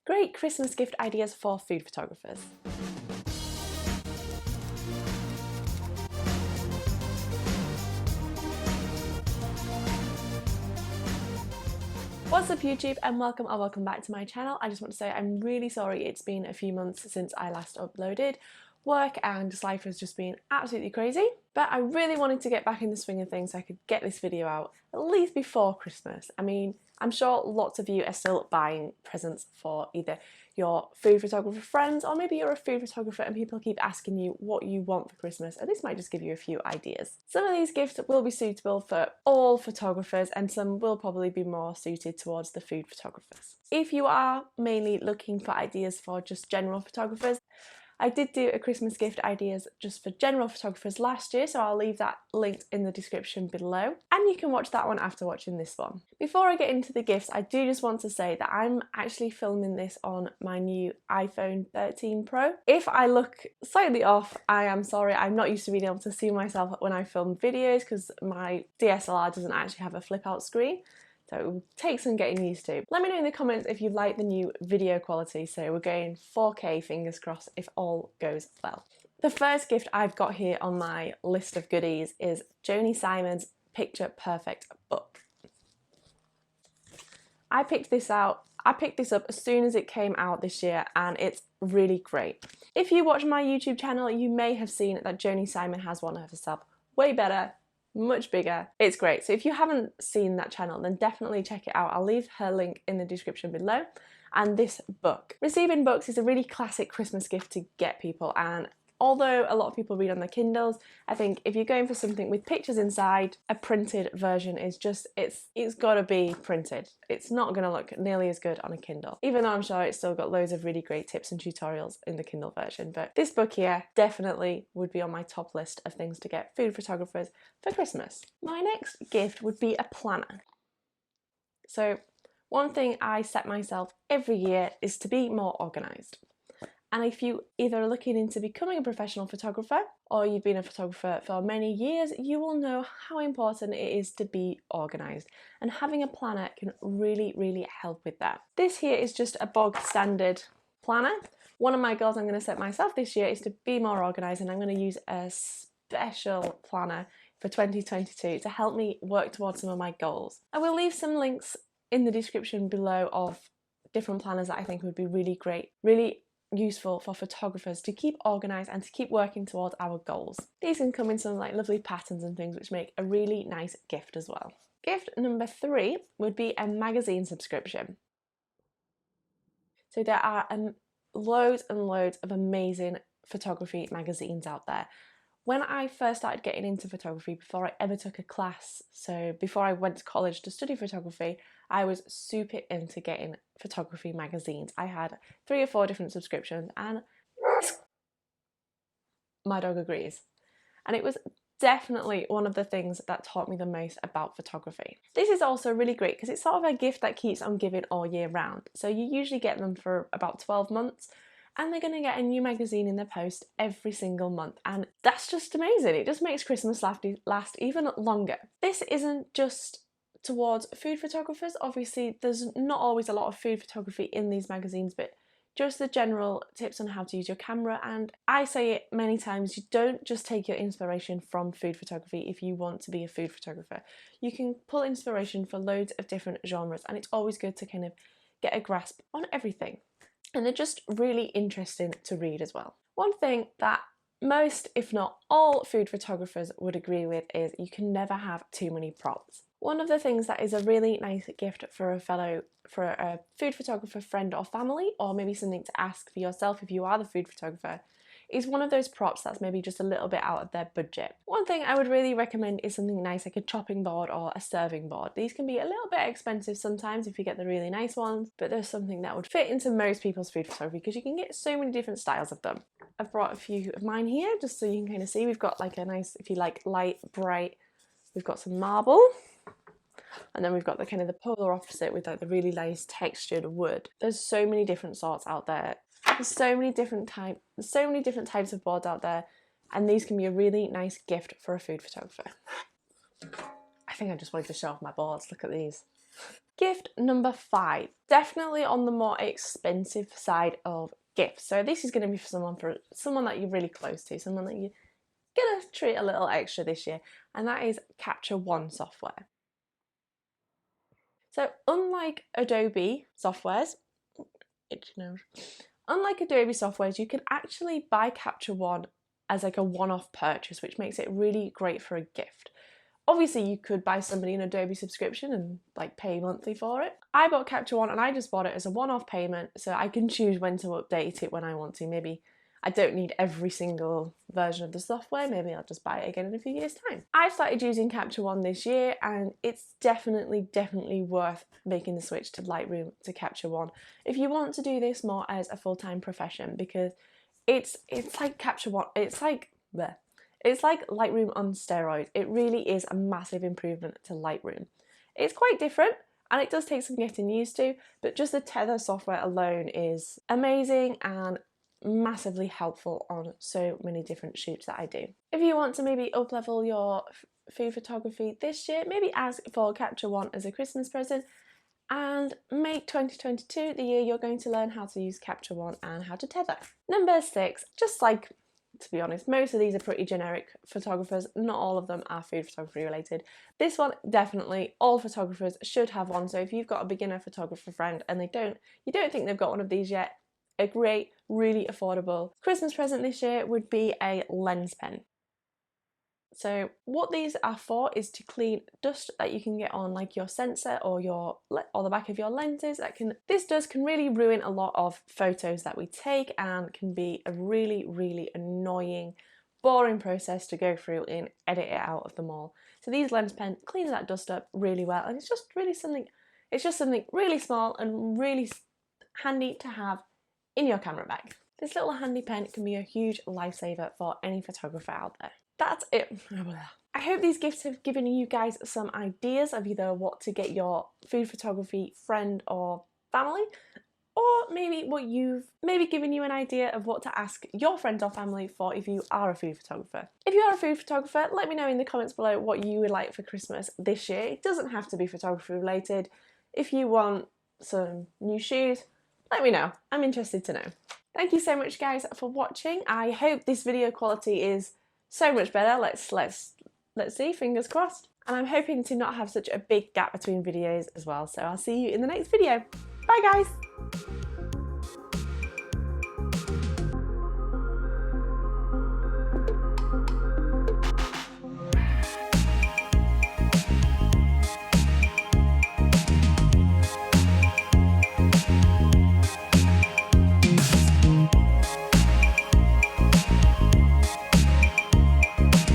Great Christmas gift ideas for food photographers. What's up YouTube, and welcome back to my channel. I just want to say I'm really sorry it's been a few months since I last uploaded. Work and just life has just been absolutely crazy, but I really wanted to get back in the swing of things so I could get this video out at least before Christmas. I mean, I'm sure lots of you are still buying presents for either your food photographer friends, or maybe you're a food photographer and people keep asking you what you want for Christmas, and this might just give you a few ideas. Some of these gifts will be suitable for all photographers and some will probably be more suited towards the food photographers. If you are mainly looking for ideas for just general photographers, I did do a Christmas gift ideas just for general photographers last year, so I'll leave that linked in the description below, and you can watch that one after watching this one. Before I get into the gifts, I do just want to say that I'm actually filming this on my new iPhone 13 Pro. If I look slightly off, I am sorry. I'm not used to being able to see myself when I film videos because my DSLR doesn't actually have a flip out screen. So it will take some getting used to. Let me know in the comments if you like the new video quality. So we're going 4K, fingers crossed, if all goes well. The first gift I've got here on my list of goodies is Joni Simon's Picture Perfect book. I picked this up as soon as it came out this year, and it's really great. If you watch my YouTube channel, you may have seen that Joni Simon has one of herself. Way better, much bigger. It's great. So if you haven't seen that channel, then definitely check it out. I'll leave her link in the description below. And this book. Receiving books is a really classic Christmas gift to get people, and although a lot of people read on their Kindles, I think if you're going for something with pictures inside, a printed version is just, it's got to be printed. It's not going to look nearly as good on a Kindle, even though I'm sure it's still got loads of really great tips and tutorials in the Kindle version. But this book here definitely would be on my top list of things to get food photographers for Christmas. My next gift would be a planner. So one thing I set myself every year is to be more organised. And if you either are looking into becoming a professional photographer or you've been a photographer for many years, you will know how important it is to be organised. And having a planner can really, really help with that. This here is just a bog standard planner. One of my goals I'm going to set myself this year is to be more organised, and I'm going to use a special planner for 2022 to help me work towards some of my goals. I will leave some links in the description below of different planners that I think would be really great, really useful for photographers to keep organised and to keep working towards our goals. These can come in some like lovely patterns and things, which make a really nice gift as well. Gift number 3 would be a magazine subscription. So there are loads and loads of amazing photography magazines out there. When I first started getting into photography, before I ever took a class, so before I went to college to study photography, I was super into getting photography magazines. I had 3 or 4 different subscriptions, and my dog agrees. And it was definitely one of the things that taught me the most about photography. This is also really great because it's sort of a gift that keeps on giving all year round. So you usually get them for about 12 months. And they're going to get a new magazine in the post every single month, and that's just amazing. It just makes Christmas last even longer. This isn't just towards food photographers. Obviously there's not always a lot of food photography in these magazines, but just the general tips on how to use your camera. And I say it many times, you don't just take your inspiration from food photography if you want to be a food photographer. You can pull inspiration for loads of different genres, and it's always good to kind of get a grasp on everything. And they're just really interesting to read as well. One thing that most, if not all, food photographers would agree with is you can never have too many props. One of the things that is a really nice gift for a food photographer friend or family, or maybe something to ask for yourself if you are the food photographer, is one of those props that's maybe just a little bit out of their budget. One thing I would really recommend is something nice like a chopping board or a serving board. These can be a little bit expensive sometimes if you get the really nice ones, but there's something that would fit into most people's food photography because you can get so many different styles of them. I've brought a few of mine here just so you can kind of see. We've got like a nice, if you like light, bright, we've got some marble. And then we've got the kind of the polar opposite with like the really nice textured wood. There's so many different sorts out there. There's so many different types of boards out there, and these can be a really nice gift for a food photographer. I think I just wanted to show off my boards. Look at these. Gift number 5, definitely on the more expensive side of gifts. So this is going to be for someone that you're really close to, someone that you're going to treat a little extra this year, and that is Capture One software. So unlike Adobe softwares, you can actually buy Capture One as like a one-off purchase, which makes it really great for a gift. Obviously, you could buy somebody an Adobe subscription and like pay monthly for it. I bought Capture One and I just bought it as a one-off payment, so I can choose when to update it when I want to. Maybe I don't need every single version of the software, maybe I'll just buy it again in a few years' time. I've started using Capture One this year and it's definitely worth making the switch to Lightroom to Capture One if you want to do this more as a full-time profession, because it's like Capture One, it's like Lightroom on steroids. It really is a massive improvement to Lightroom. It's quite different and it does take some getting used to, but just the Tether software alone is amazing and massively helpful on so many different shoots that I do. If you want to maybe up-level your food photography this year, maybe ask for Capture One as a Christmas present and make 2022 the year you're going to learn how to use Capture One and how to tether. Number 6, just like, to be honest, most of these are pretty generic photographers, not all of them are food photography related. This one, definitely, all photographers should have one, so if you've got a beginner photographer friend and you don't think they've got one of these yet, a great, really affordable Christmas present this year would be a lens pen. So what these are for is to clean dust that you can get on like your sensor or the back of your lenses. This dust can really ruin a lot of photos that we take and can be a really annoying, boring process to go through and edit it out of them all. So these lens pen clean that dust up really well, and it's just something really small and really handy to have in your camera bag. This little handy pen can be a huge lifesaver for any photographer out there. That's it. I hope these gifts have given you guys some ideas of either what to get your food photography friend or family, or maybe given you an idea of what to ask your friends or family for if you are a food photographer. If you are a food photographer, let me know in the comments below what you would like for Christmas this year. It doesn't have to be photography related. If you want some new shoes, let me know. I'm interested to know. Thank you so much guys for watching. I hope this video quality is so much better. Let's see, fingers crossed. And I'm hoping to not have such a big gap between videos as well. So I'll see you in the next video. Bye guys.